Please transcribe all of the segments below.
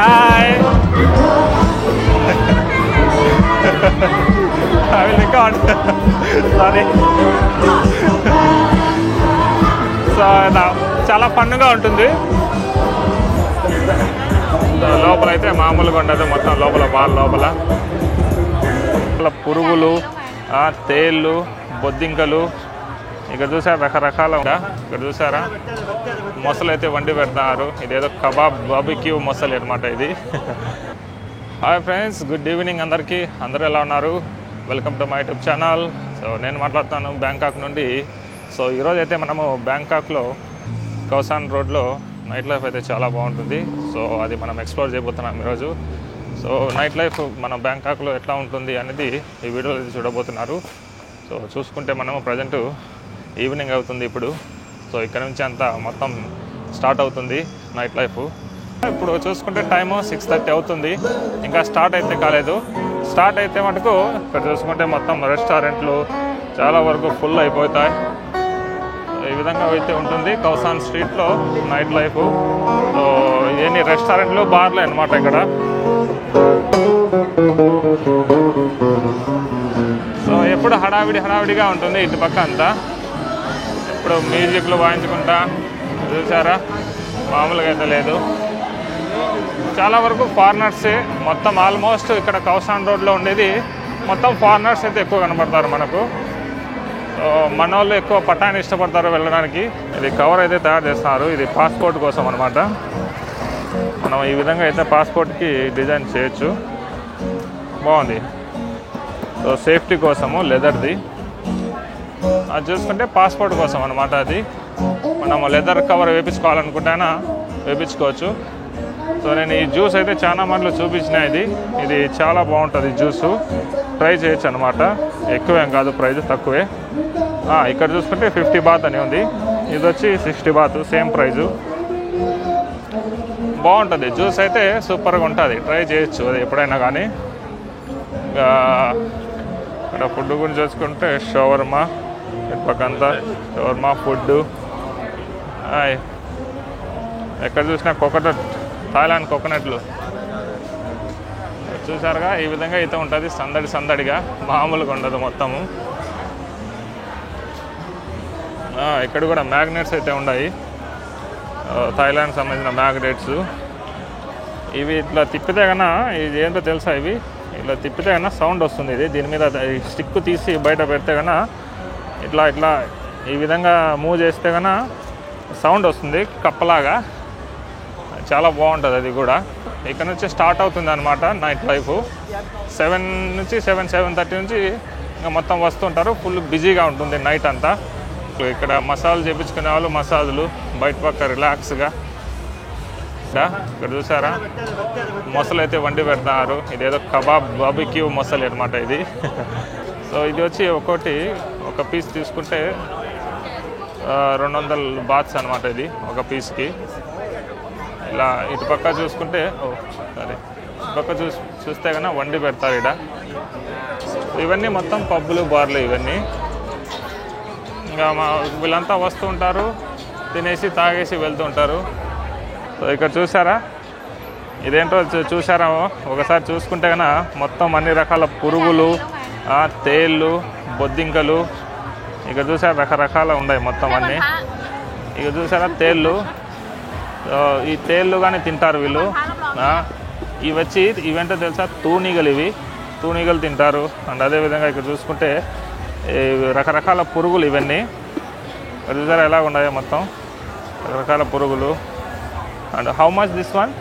Hi I will record. Sorry. So చాలా ఫన్గా ఉంటుంది. లోపల అయితే మామూలుగా ఉండదు, మొత్తం లోపల బాల్ లోపల పురుగులు, తేళ్ళు, బొద్దింకలు, ఇక్కడ చూసారా రకరకాల. ఇక్కడ చూసారా మొసలు అయితే వండి పెడతారు. ఇదేదో కబాబ్ బాబిక్యూ మొసలు అనమాట ఇది. హాయ్ ఫ్రెండ్స్, గుడ్ ఈవినింగ్ అందరికీ. అందరూ ఎలా ఉన్నారు? Welcome to my YouTube channel. So నేను మాట్లాడుతాను బ్యాంకాక్ నుండి. సో ఈరోజు అయితే మనము బ్యాంకాక్లో కౌసాన్ రోడ్లో నైట్ లైఫ్ అయితే చాలా బాగుంటుంది. సో అది మనం ఎక్స్ప్లోర్ చేయబోతున్నాం ఈరోజు. సో నైట్ లైఫ్ మన బ్యాంకాక్లో ఎట్లా ఉంటుంది అనేది ఈ వీడియోలో అయితే చూడబోతున్నారు. సో చూసుకుంటే మనము ప్రజెంట్ ఈవినింగ్ అవుతుంది ఇప్పుడు. సో ఇక్కడ నుంచి అంతా మొత్తం స్టార్ట్ అవుతుంది నైట్ లైఫ్. ఇప్పుడు చూసుకుంటే టైము 6:30 అవుతుంది. ఇంకా స్టార్ట్ అయితే కాలేదు. స్టార్ట్ అయితే మటుకు ఇక్కడ చూసుకుంటే మొత్తం రెస్టారెంట్లు చాలా వరకు ఫుల్ అయిపోతాయి. ఈ విధంగా అయితే ఉంటుంది కౌసాన్ స్ట్రీట్లో నైట్ లైఫ్. సో ఇవన్నీ రెస్టారెంట్లు, బార్లే అనమాట ఇక్కడ. సో ఎప్పుడు హడావిడిగా ఉంటుంది ఇటు పక్క అంతా. ఇప్పుడు మ్యూజిక్లు వాయించుకుంటా చూసారా, మామూలుగా అయితే లేదు. చాలా వరకు ఫారినర్సే మొత్తం. ఆల్మోస్ట్ ఇక్కడ కౌసాన్ రోడ్లో ఉండేది మొత్తం ఫారినర్స్ అయితే ఎక్కువ కనపడతారు మనకు. మన వాళ్ళు ఎక్కువ పటాన్ని ఇష్టపడతారు వెళ్ళడానికి. ఇది కవర్ అయితే తయారు చేస్తున్నారు. ఇది పాస్పోర్ట్ కోసం అనమాట. మనం ఈ విధంగా అయితే పాస్పోర్ట్కి డిజైన్ చేయొచ్చు. బాగుంది. సో సేఫ్టీ కోసము లెదర్ది. అది చూసుకుంటే పాస్పోర్ట్ కోసం అనమాట. అది మనం లెదర్ కవర్ వేయించుకోవాలనుకుంటేనా వేయించుకోవచ్చు. సో నేను ఈ జ్యూస్ అయితే చాలా మందిలో చూపించిన. ఇది చాలా బాగుంటుంది జ్యూసు. ట్రై చేయొచ్చు అనమాట. ఎక్కువేం కాదు, ప్రైస్ తక్కువే. ఇక్కడ చూసుకుంటే 50 బాత్ అని ఉంది. ఇది వచ్చి 60 బాత్, సేమ్ ప్రైజు. బాగుంటుంది జ్యూస్ అయితే, సూపర్గా ఉంటుంది. ట్రై చేయొచ్చు అది ఎప్పుడైనా కానీ. ఇంకా ఇక్కడ ఫుడ్ గురించి చూసుకుంటే షవర్మా, ఇటు పక్కంతా షవర్మా ఫుడ్. ఎక్కడ చూసినా కోకోనట్, థాయిలాండ్ కోకోనట్లు చూసారుగా. ఈ విధంగా అయితే ఉంటుంది సందడిగా, మామూలుగా ఉండదు మొత్తము. ఇక్కడ కూడా మ్యాగ్నెట్స్ అయితే ఉన్నాయి, థాయిలాండ్ సంబంధించిన మ్యాగ్నెట్స్. ఇవి ఇట్లా తిప్పితే కన్నా, ఇది ఏంటో తెలుసా, ఇవి ఇట్లా తిప్పితే కన్నా సౌండ్ వస్తుంది. ఇది దీని మీద స్టిక్ తీసి బయట పెడితే కన్నా ఇట్లా ఈ విధంగా మూవ్ చేస్తే కన్నా సౌండ్ వస్తుంది కప్పలాగా. చాలా బాగుంటుంది అది కూడా. ఇక్కడ నుంచి స్టార్ట్ అవుతుంది అనమాట నైట్ లైఫ్. 7 నుంచి 7:30 నుంచి ఇంకా మొత్తం వస్తుంటారు. ఫుల్ బిజీగా ఉంటుంది నైట్ అంతా. ఇక్కడ మసాజ్ చేయించుకునే వాళ్ళు మసాజులు, బయట పక్క రిలాక్స్గా. ఇక్కడ చూసారా మొసలు అయితే వండి పెడతారు. ఇదేదో కబాబ్ బాబిక్యూ మొసలు అనమాట ఇది. సో ఇది వచ్చి ఒక పీస్ తీసుకుంటే 200 బాత్స్ అనమాట ఇది ఒక పీస్కి. ఇలా ఇటు పక్క చూసుకుంటే సరే ఇటు పక్క చూస్తే కన్నా వండి పెడతారు ఇక్కడ. ఇవన్నీ మొత్తం పబ్బులు, బార్లు ఇవన్నీ. ఇంకా వీళ్ళంతా వస్తూ ఉంటారు, తినేసి తాగేసి వెళ్తూ ఉంటారు. సో ఇక్కడ చూసారా, ఇదేంటో చూసారా ఒకసారి చూసుకుంటే కన్నా మొత్తం అన్ని రకాల పురుగులు, తేళ్ళు, బొద్దింకలు. ఇక్కడ చూసారా రకరకాల ఉన్నాయి మొత్తం అన్నీ. ఇక చూసారా తేళ్ళు. ఈ తేళ్ళు కానీ తింటారు వీళ్ళు. ఇవి వచ్చి ఇవేంటో తెలుసా, తూనీగలు. ఇవి తూనీగలు తింటారు. అండ్ అదేవిధంగా ఇక్కడ చూసుకుంటే రకరకాల పురుగులు ఇవన్నీ. ఇక్కడ చూసారా ఎలా ఉన్నాయో మొత్తం రకరకాల పురుగులు. And how much this one?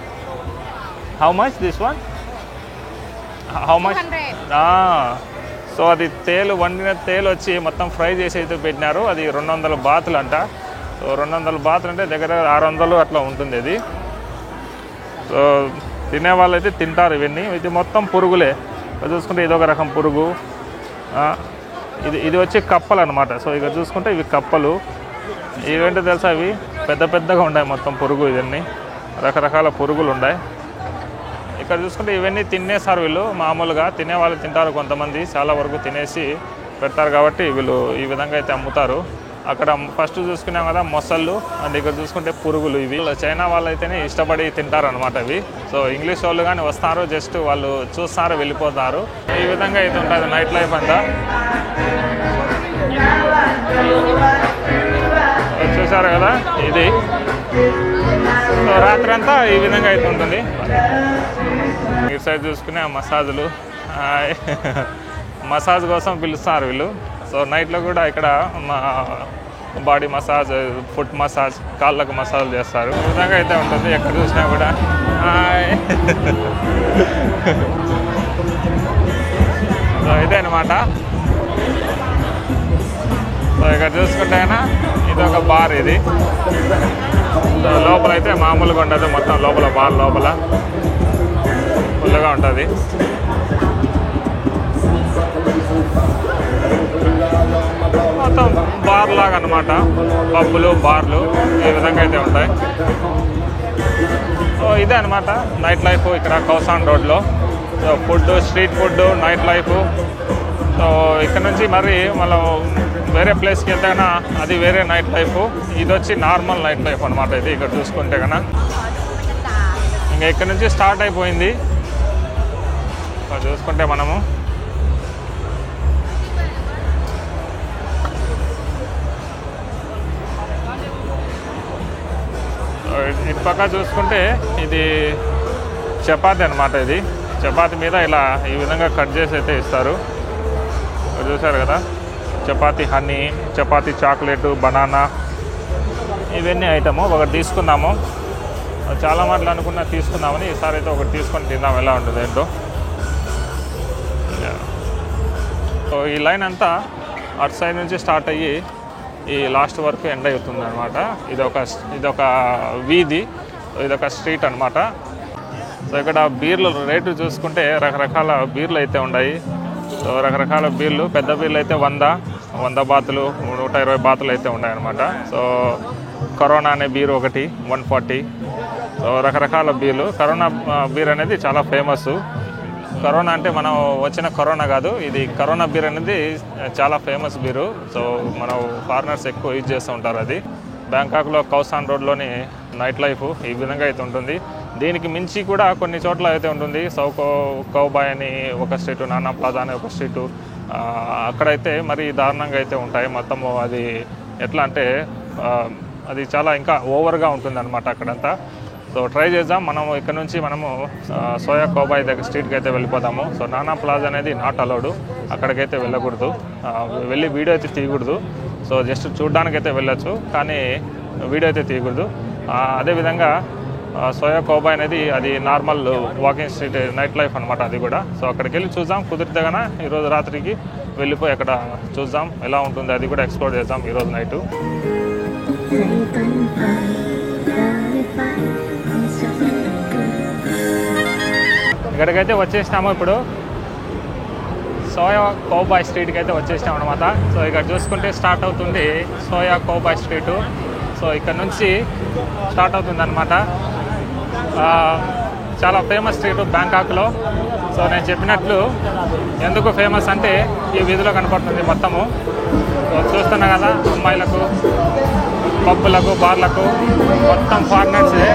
So అది తేలు, వండిన తేలు వచ్చి మొత్తం ఫ్రై చేసి అయితే పెట్టినారు. అది 200 బాతులు అంట. సో 200 బాతులు అంటే దగ్గర 600 అట్లా ఉంటుంది అది. సో తినేవాళ్ళు అయితే తింటారు ఇవన్నీ. ఇది మొత్తం పురుగులే. చూసుకుంటే ఇదొక రకం పురుగు. ఇది వచ్చి కప్పలు అనమాట. సో ఇక్కడ చూసుకుంటే ఇవి కప్పలు. ఇవేంటో తెలుసా, ఇవి పెద్దగా ఉన్నాయి మొత్తం పురుగు. ఇవన్నీ రకరకాల పురుగులు ఉన్నాయి. ఇక్కడ చూసుకుంటే ఇవన్నీ తినేసారు వీళ్ళు. మామూలుగా తినేవాళ్ళు తింటారు కొంతమంది. చాలా వరకు తినేసి పెడతారు కాబట్టి వీళ్ళు ఈ విధంగా అయితే అమ్ముతారు. అక్కడ ఫస్ట్ చూసుకున్నాం కదా మొసళ్ళు, అండ్ ఇక్కడ చూసుకుంటే పురుగులు. ఇవి చైనా వాళ్ళు అయితేనే ఇష్టపడి తింటారనమాట ఇవి. సో ఇంగ్లీష్ వాళ్ళు కానీ వస్తారు, జస్ట్ వాళ్ళు చూస్తారు వెళ్ళిపోతారు. ఈ విధంగా అయితే ఉంటుంది నైట్ లైఫ్ అంతా. చూసారు కదా ఇది. సో రాత్రి అంతా ఈ విధంగా అయితే ఉంటుంది. ఈ సైడ్ చూసుకునే మసాజులు, మసాజ్ కోసం పిలుస్తారు వీళ్ళు. సో నైట్లో కూడా ఇక్కడ బాడీ మసాజ్, ఫుట్ మసాజ్, కాళ్ళకు మసాజ్ చేస్తారు. ఈ విధంగా అయితే ఉంటుంది ఎక్కడ చూసినా కూడా. సో ఇదే అనమాట. సో ఇక్కడ చూసుకుంటే ఇది ఒక బార్. ఇది లోపల అయితే మామూలుగా ఉండదు, మొత్తం లోపల బార్ లోపల ఫుల్గా ఉంటుంది. మొత్తం బార్ లాగా అనమాట, పబ్బులు బార్లు ఈ విధంగా అయితే ఉంటాయి. సో ఇదే అనమాట నైట్ లైఫ్ ఇక్కడ కౌసాన్ రోడ్లో. So food, street food, night life. So ఇక్కడ నుంచి మరి మనం వేరే ప్లేస్కి వెళ్తే కన్నా అది వేరే నైట్ లైఫ్, ఇది వచ్చి నార్మల్ నైట్ లైఫ్ అనమాట. ఇది ఇక్కడ చూసుకుంటే కన్నా ఇంకా ఇక్కడ నుంచి స్టార్ట్ అయిపోయింది. చూసుకుంటే మనము ఇటు పక్క చూసుకుంటే ఇది చపాతీ అనమాట. ఇది చపాతీ మీద ఇలా ఈ విధంగా కట్ చేసి అయితే ఇస్తారు. చూసారు కదా, chapati honey, chapati chocolate, banana, ఇవన్నీ ఐటము. ఒకటి తీసుకున్నాము, చాలా మాటలు అనుకున్నా తీసుకుందామని. ఈసారి అయితే ఒకటి తీసుకొని తిందాం ఎలా ఉంటుంది ఏంటో. సో ఈ లైన్ అంతా అటు సైడ్ నుంచి స్టార్ట్ అయ్యి ఈ లాస్ట్ వరకు ఎండ్ అవుతుంది అనమాట. ఇదొక వీధి, ఇదొక స్ట్రీట్ అనమాట. సో ఇక్కడ బీర్లు రేటు చూసుకుంటే రకరకాల బీర్లు అయితే ఉన్నాయి. సో రకరకాల బీర్లు, పెద్ద బీర్లు అయితే 100 బాతులు, 120 బాతులు అయితే ఉన్నాయన్నమాట. సో కరోనా అనే బీర్ ఒకటి 140. సో రకరకాల బీర్లు. కరోనా బీర్ అనేది చాలా ఫేమస్. కరోనా అంటే మనం వచ్చిన కరోనా కాదు, ఇది కరోనా బీర్ అనేది చాలా ఫేమస్ బీరు. సో మనం ఫారినర్స్ ఎక్కువ యూజ్ చేస్తూ ఉంటారు. అది బ్యాంకాక్లో కౌసాన్ రోడ్లోని నైట్ లైఫ్ ఈ విధంగా అయితే ఉంటుంది. దీనికి మించి కూడా కొన్ని చోట్ల అయితే ఉంటుంది. కౌబాయ్ అని ఒక స్ట్రీటు, నానా ప్లాజా అని ఒక స్ట్రీటు, అక్కడైతే మరి దారుణంగా అయితే ఉంటాయి. మొత్తము అది ఎట్లా అంటే అది చాలా ఇంకా ఓవర్గా ఉంటుంది అనమాట అక్కడంతా. సో ట్రై చేద్దాం. మనము ఇక్కడ నుంచి మనము సోయా కౌబాయ్ దగ్గర స్ట్రీట్కి అయితే వెళ్ళిపోదాము. సో నానా ప్లాజా అనేది నాట్ అలౌడ్, అక్కడికైతే వెళ్ళకూడదు, వెళ్ళి వీడియో అయితే తీయకూడదు. సో జస్ట్ చూడడానికైతే వెళ్ళొచ్చు, కానీ వీడియో అయితే తీయకూడదు. అదేవిధంగా సోయా కౌబాయ్ అనేది అది normal walking street night life అనమాట అది కూడా. సో అక్కడికి వెళ్ళి చూద్దాం, కుదిరితే కన్నా ఈరోజు రాత్రికి వెళ్ళిపోయి అక్కడ చూద్దాం ఎలా ఉంటుంది, అది కూడా ఎక్స్ప్లోర్ చేద్దాం ఈరోజు నైటు. ఇక్కడికైతే వచ్చేసినాము. ఇప్పుడు సోయా కౌబాయ్ స్ట్రీట్కి అయితే వచ్చేసినాం అనమాట. సో ఇక్కడ చూసుకుంటే స్టార్ట్ అవుతుంది సోయా కౌబాయ్ స్ట్రీటు. సో ఇక్కడ నుంచి స్టార్ట్ అవుతుంది అనమాట. చాలా ఫేమస్ స్ట్రీటు బ్యాంకాక్లో. సో నేను చెప్పినట్లు ఎందుకు ఫేమస్ అంటే ఈ వీధిలో కనపడుతుంది మొత్తము. సో చూస్తున్నా కదా, అమ్మాయిలకు, పబ్బులకు, బార్లకు మొత్తం ఫారినర్సే.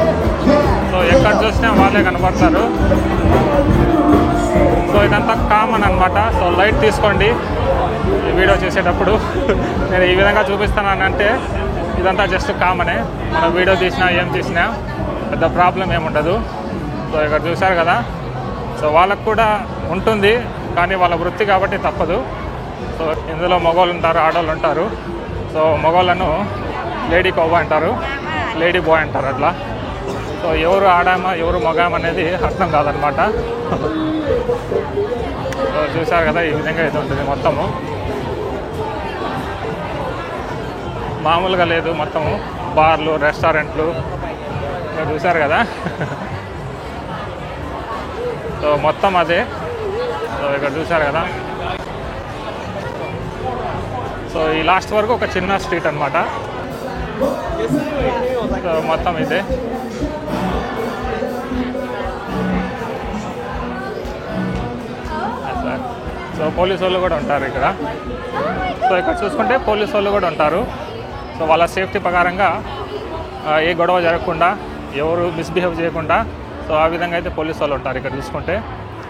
సో ఎక్కడ చూసినా వాళ్ళే కనపడతారు. సో ఇదంతా కామన్ అనమాట. సో లైట్ తీసుకోండి ఈ వీడియో చేసేటప్పుడు. నేను ఈ విధంగా చూపిస్తానంటే ఇదంతా జస్ట్ కామనే. మనం వీడియో తీసినా ఏం తీసినా పెద్ద ప్రాబ్లం ఏముండదు. సో ఇక్కడ చూశారు కదా, సో వాళ్ళకు కూడా ఉంటుంది, కానీ వాళ్ళ వృత్తి కాబట్టి తప్పదు. సో ఇందులో మగవాళ్ళు ఉంటారు, ఆడవాళ్ళు ఉంటారు. సో మగవాళ్ళను లేడీ కౌబాయ్ అంటారు, లేడీ బాయ్ అంటారు అట్లా. సో ఎవరు ఆడామా ఎవరు మగామ అనేది అర్థం కాదనమాట. సో చూశారు కదా, ఈ విధంగా అయితే ఉంటుంది మొత్తము. మామూలుగా లేదు, మొత్తము బార్లు, రెస్టారెంట్లు చూశారు కదా. సో మొత్తం అదే. సో ఇక్కడ చూశారు కదా. సో ఈ లాస్ట్ వరకు ఒక చిన్న స్ట్రీట్ అనమాట. సో మొత్తం ఇదే. సో పోలీసు వాళ్ళు కూడా ఉంటారు ఇక్కడ. సో ఇక్కడ చూసుకుంటే పోలీసు వాళ్ళు కూడా ఉంటారు. సో వాళ్ళ సేఫ్టీ ప్రకారంగా ఏ గొడవ జరగకుండా, ఎవరు మిస్బిహేవ్ చేయకుండా, సో ఆ విధంగా అయితే పోలీసు వాళ్ళు ఉంటారు ఇక్కడ చూసుకుంటే.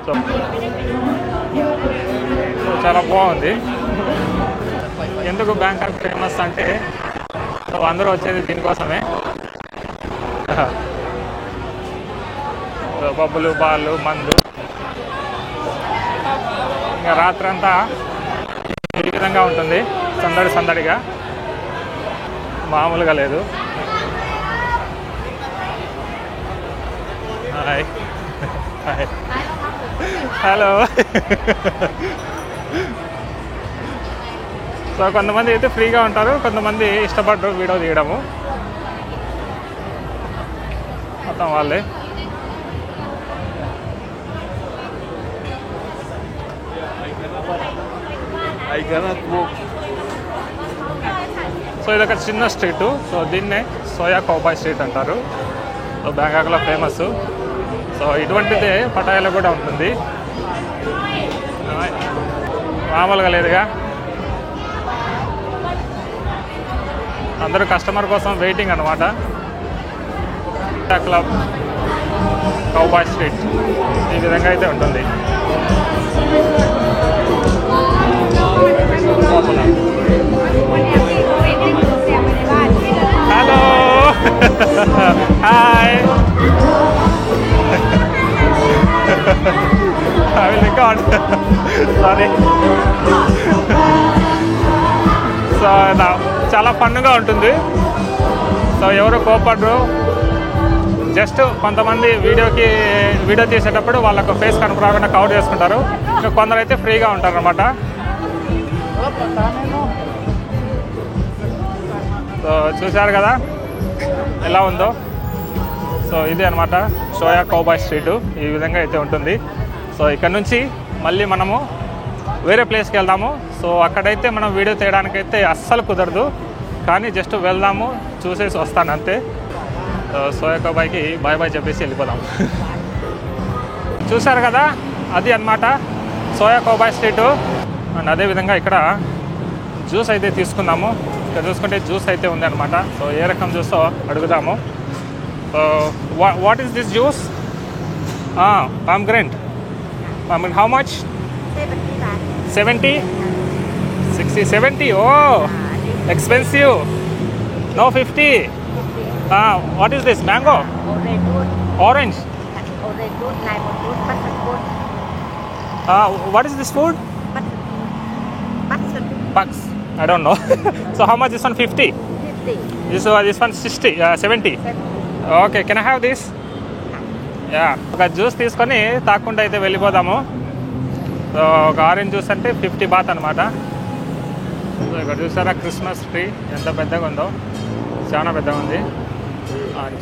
సో చాలా బాగుంది. ఎందుకు బ్యాంకాక్ ఫేమస్ అంటే సో అందరూ వచ్చేది దీనికోసమే. పబ్బులు, బాళ్ళు, మందు. ఇంకా రాత్రంతా ఈ విధంగా ఉంటుంది, సందడిగా, మామూలుగా లేదు. Hi hi hello. సో కొంతమంది అయితే ఫ్రీగా ఉంటారు, కొంతమంది ఇష్టపడరు వీడియో తీయడము, మొత్తం వాళ్ళే. సో ఇదొక చిన్న స్ట్రీటు. సో దీన్నే సోయా కౌబాయ్ స్ట్రీట్ అంటారు. సో బ్యాంకాక్లో ఫేమస్. సో ఇటువంటిదే పటాయాలో కూడా ఉంటుంది, మామూలుగా లేదుగా. అందరూ కస్టమర్ కోసం వెయిటింగ్ అనమాట. క్లబ్ కౌబాయ్ స్ట్రీట్ ఈ విధంగా అయితే ఉంటుంది. Hello hi. I will record. Sorry. So చాలా ఫన్గా ఉంటుంది. సో ఎవరు కోపడరు, జస్ట్ కొంతమంది వీడియో తీసేటప్పుడు వాళ్ళకు ఫేస్ కనపడకుండా కవర్ చేసుకుంటారు. ఇంకా కొందరు అయితే ఫ్రీగా ఉంటారు అన్నమాట. సో చూశారు కదా ఎలా ఉందో. సో ఇదే అనమాట సోయా కౌబాయ్ స్ట్రీట్, ఈ విధంగా అయితే ఉంటుంది. సో ఇక్కడ నుంచి మళ్ళీ మనము వేరే ప్లేస్కి వెళ్దాము. సో అక్కడైతే మనం వీడియో తీయడానికైతే అస్సలు కుదరదు, కానీ జస్ట్ వెళ్దాము, చూసేసి వస్తాను అంతే. సోయా కౌబాయ్కి బాయ్ బాయ్ చెప్పేసి వెళ్ళిపోదాం. చూశారు కదా, అది అన్నమాట సోయా కౌబాయ్ స్ట్రీటు. అండ్ అదేవిధంగా ఇక్కడ జ్యూస్ అయితే తీసుకుందాము. ఇక్కడ చూసుకుంటే జ్యూస్ అయితే ఉంది అనమాట. సో ఏ రకం జ్యూసో అడుగుదాము. So what is this juice? pomegranate. How much? 70? 60, 70. Oh, expensive. No, 50. What is this? Mango? Orange. What is this food? Bucks. I don't know. So how much this one? 50? 50. This one 60, 70. Okay, can I have this? ఒక juice తీసుకొని తాకుండా అయితే వెళ్ళిపోదాము. So ఒక orange juice అంటే 50 bath అనమాట. So ఇక్కడ చూసారా Christmas tree ఎంత పెద్దగా ఉందో, చాలా పెద్దగా ఉంది,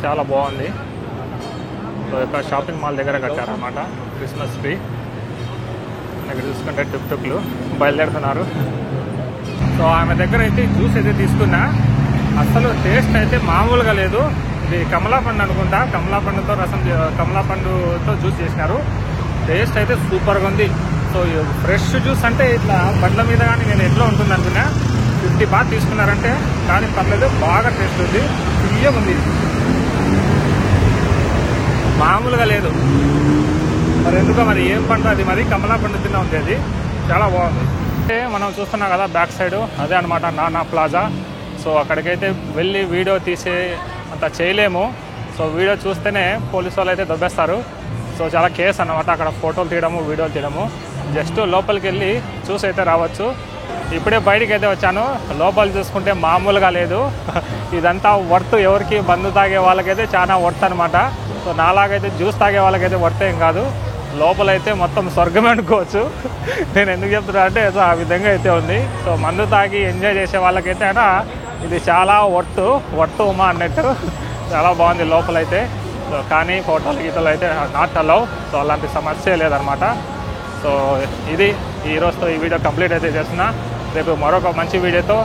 చాలా బాగుంది. సో ఇక్కడ షాపింగ్ మాల్ దగ్గర కట్టారనమాట క్రిస్మస్ ట్రీ. ఇక్కడ చూసుకుంటే టుక్లు బయలుదేరుతున్నారు. సో ఆమె దగ్గర అయితే జ్యూస్ అయితే తీసుకున్నా, అసలు టేస్ట్ అయితే మామూలుగా లేదు. ఇది కమలా పండు అనుకుంటా, కమలా పండుతో జ్యూస్ చేసినారు. టేస్ట్ అయితే సూపర్గా ఉంది. సో ఫ్రెష్ జ్యూస్ అంటే ఇట్లా బండ్ల మీద కానీ నేను ఎట్లా ఉంటుంది అనుకున్నా. 50 బాత్ తీసుకున్నారంటే కానీ పర్లేదు, బాగా టేస్ట్ ఉంది, తీయగా ఉంది, మామూలుగా లేదు. మరి ఎందుకో మరి ఏం పండు అది, మరి కమలా పండు తిన్నా ఉంది, అది చాలా బాగుంది. అంటే మనం చూస్తున్నాం కదా బ్యాక్ సైడ్, అదే అనమాట నానా ప్లాజా. సో అక్కడికైతే వెళ్ళి వీడియో తీసే అంత చేయలేము. సో వీడియో చూస్తేనే పోలీసు వాళ్ళు అయితే దొబ్బేస్తారు. సో చాలా కేసు అన్నమాట అక్కడ ఫోటోలు తీయడము, వీడియోలు తీయడము. జస్ట్ లోపలికి వెళ్ళి చూసి అయితే రావచ్చు. ఇప్పుడే బయటికి అయితే వచ్చాను. లోపల చూసుకుంటే మామూలుగా లేదు. ఇదంతా వర్త్, ఎవరికి బంధు తాగే వాళ్ళకైతే చాలా వర్త్ అనమాట. సో నాలాగైతే జ్యూస్ తాగే వాళ్ళకైతే వర్త్ ఏం కాదు. లోపలైతే మొత్తం స్వర్గమే అనుకోవచ్చు. నేను ఎందుకు చెప్తున్నా అంటే సో ఆ విధంగా అయితే ఉంది. సో మందు తాగి ఎంజాయ్ చేసే వాళ్ళకైతే అయినా ఇది చాలా వర్త్ ఉమా అన్నట్టు చాలా బాగుంది లోపలైతే. సో కానీ ఫోటోలు గీతలు అయితే నాట్ అలౌ. సో అలాంటి సమస్య లేదనమాట. సో ఇది ఈరోజుతో ఈ వీడియో కంప్లీట్ అయితే చేస్తున్నా. రేపు మరొక మంచి వీడియోతో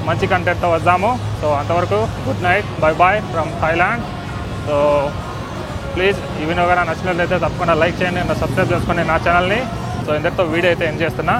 మంచి కంటెంట్తో వద్దాము. సో అంతవరకు good night, bye boy from Thailand. So please ఈ వీడియో కానీ నచ్చినట్లయితే తప్పకుండా లైక్ చేయండి, సబ్స్క్రైబ్ చేసుకోండి నా ఛానల్ని. సో ఇంతటితో వీడియో అయితే ఎండ్ చేస్తున్నా.